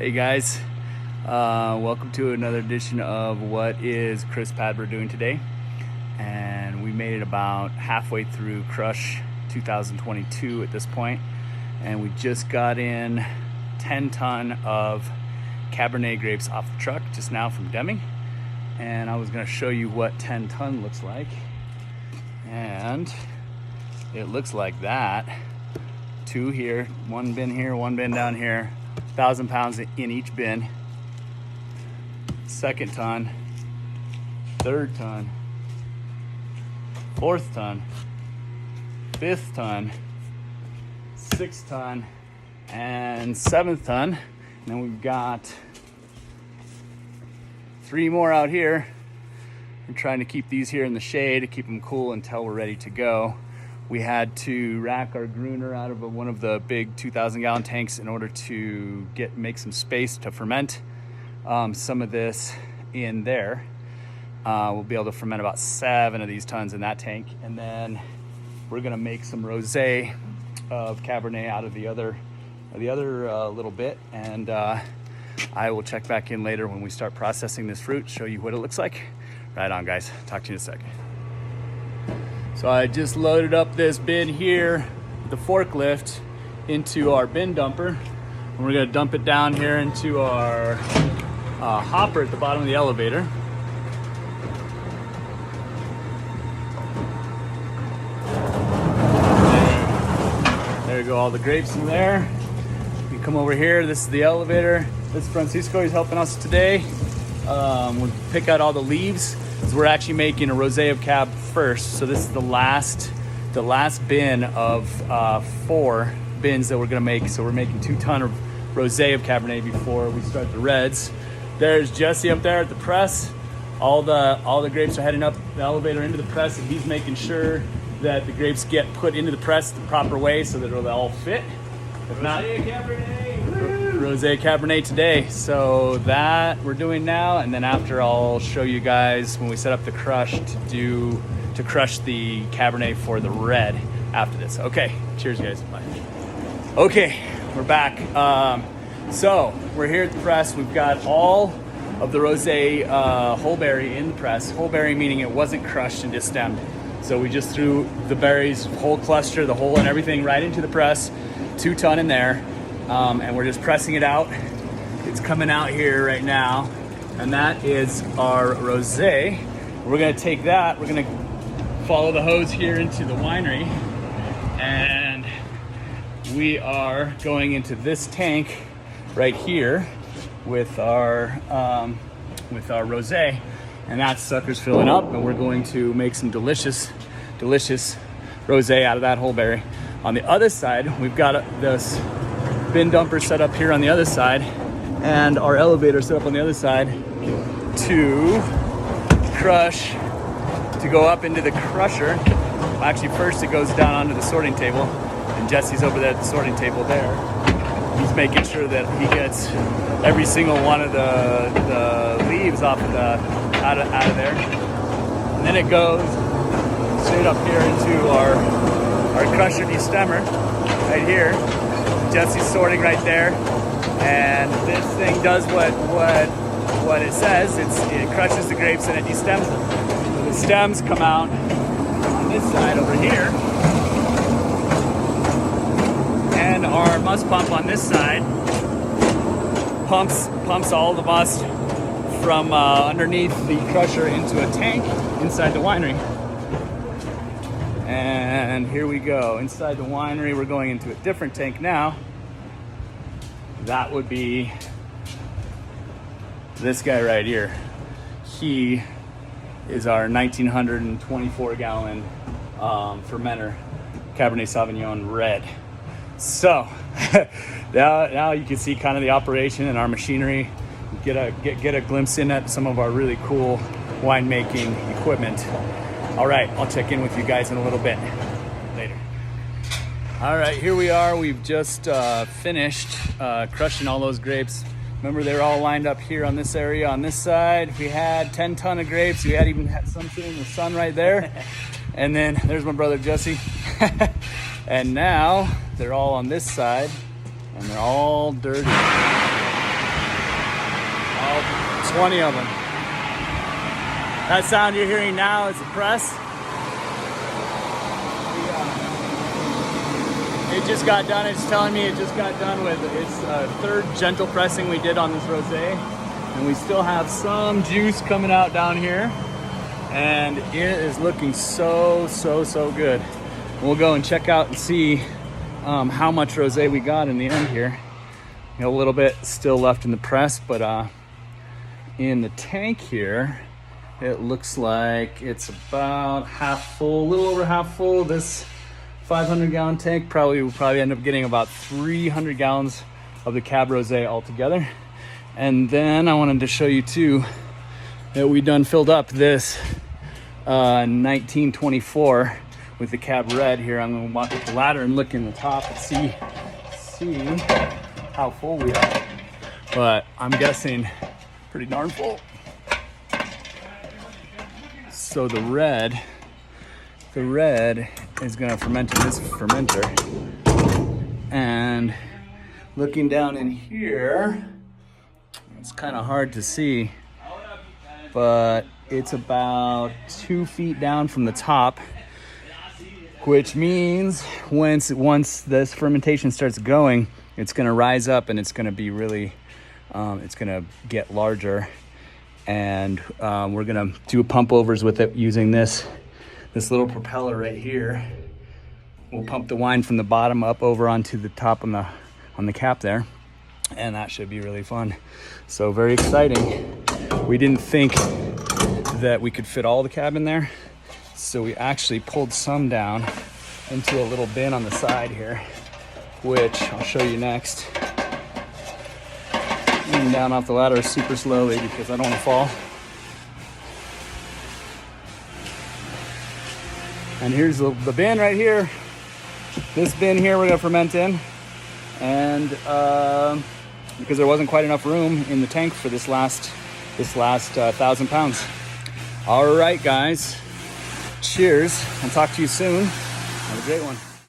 Hey guys, welcome to another edition of What is Chris Padberg doing today? And we made it about halfway through Crush 2022 at this point, and we just got in 10 ton of Cabernet grapes off the truck just now from Deming, and I was going to show you what 10 ton looks like, and it looks like that. 2 here, 1 bin here, 1 bin down here, 1,000 pounds in each bin. 2nd ton, 3rd ton, 4th ton, 5th ton, 6th ton, and 7th ton. And then we've got 3 more out here. We're trying to keep these here in the shade to keep them cool until we're ready to go. We had to rack our Gruner out of one of the big 2,000 gallon tanks in order to make some space to ferment some of this in there. We'll be able to ferment about 7 of these tons in that tank, and then we're gonna make some rosé of Cabernet out of the other little bit, and I will check back in later when we start processing this fruit, show you what it looks like. Right on, guys. Talk to you in a second. So I just loaded up this bin here with the forklift into our bin dumper, and we're gonna dump it down here into our hopper at the bottom of the elevator. There you go, all the grapes in there. You come over here, this is the elevator. This is Francisco, he's helping us today. We'll pick out all the leaves. So we're actually making a rosé of Cab first. So this is the last bin of 4 bins that we're gonna make. So we're making 2 ton of rosé of Cabernet before we start the reds. There's Jesse up there at the press. All the grapes are heading up the elevator into the press, and he's making sure that the grapes get put into the press the proper way so that it'll all fit. If not, Rosé Cabernet today. So that we're doing now, and then after I'll show you guys when we set up the crush to crush the Cabernet for the red after this. Okay, cheers guys. Bye. Okay, we're back. So we're here at the press. We've got all of the rosé whole berry in the press. Whole berry meaning it wasn't crushed and distemmed. So we just threw the berries, whole cluster, the whole and everything right into the press. 2 ton in there. And we're just pressing it out. It's coming out here right now, and that is our rosé. We're gonna take that, we're gonna follow the hose here into the winery, and we are going into this tank right here with our rosé, and that sucker's filling up, and we're going to make some delicious rosé out of that whole berry. On the other side, we've got this bin dumper set up here on the other side, and our elevator set up on the other side to crush, to go up into the crusher. Actually, first it goes down onto the sorting table, and Jesse's over there at the sorting table there. He's making sure that he gets every single one of the leaves off of out of there, and then it goes straight up here into our crusher destemmer right here. Jesse's sorting right there, and this thing does what it says. It crushes the grapes and it destems them. So the stems come out on this side over here, and our must pump on this side pumps all the must from underneath the crusher into a tank inside the winery. And here we go. Inside the winery, we're going into a different tank now. That would be this guy right here. He is our 1,924 gallon fermenter Cabernet Sauvignon red. So now you can see kind of the operation and our machinery. Get a glimpse in at some of our really cool winemaking equipment. All right, I'll check in with you guys in a little bit later. All right, here we are. We've just finished crushing all those grapes. Remember, they're all lined up here on this area. On this side, we had 10 ton of grapes. We had some sitting in the sun right there. And then there's my brother Jesse. And now they're all on this side, and they're all dirty. 20 of them. That sound you're hearing now is the press. It just got done. It's telling me it just got done with its third gentle pressing we did on this rosé, and we still have some juice coming out down here, and it is looking so good. We'll go and check out and see how much rosé we got in the end here. A little bit still left in the press, but in the tank here, it looks like it's about half full, a little over half full. This 500-gallon tank will probably end up getting about 300 gallons of the Cab Rosé altogether. And then I wanted to show you too that we done filled up this 1924 with the Cab Red here. I'm gonna walk up the ladder and look in the top and see how full we are. But I'm guessing pretty darn full. So the red is gonna ferment in this fermenter. And looking down in here, it's kind of hard to see, but it's about 2 feet down from the top, which means once this fermentation starts going, it's gonna rise up and it's gonna be really, it's gonna get larger. And we're gonna do pump overs with it using this little propeller right here. We'll pump the wine from the bottom up over onto the top on the cap there, and that should be really fun. So very exciting. We didn't think that we could fit all the Cab in there, so we actually pulled some down into a little bin on the side here, which I'll show you next. Moving down off the ladder super slowly because I don't want to fall. And here's the bin right here. This bin here we're gonna ferment in, and because there wasn't quite enough room in the tank for this last 1,000 pounds. All right, guys. Cheers. I'll talk to you soon. Have a great one.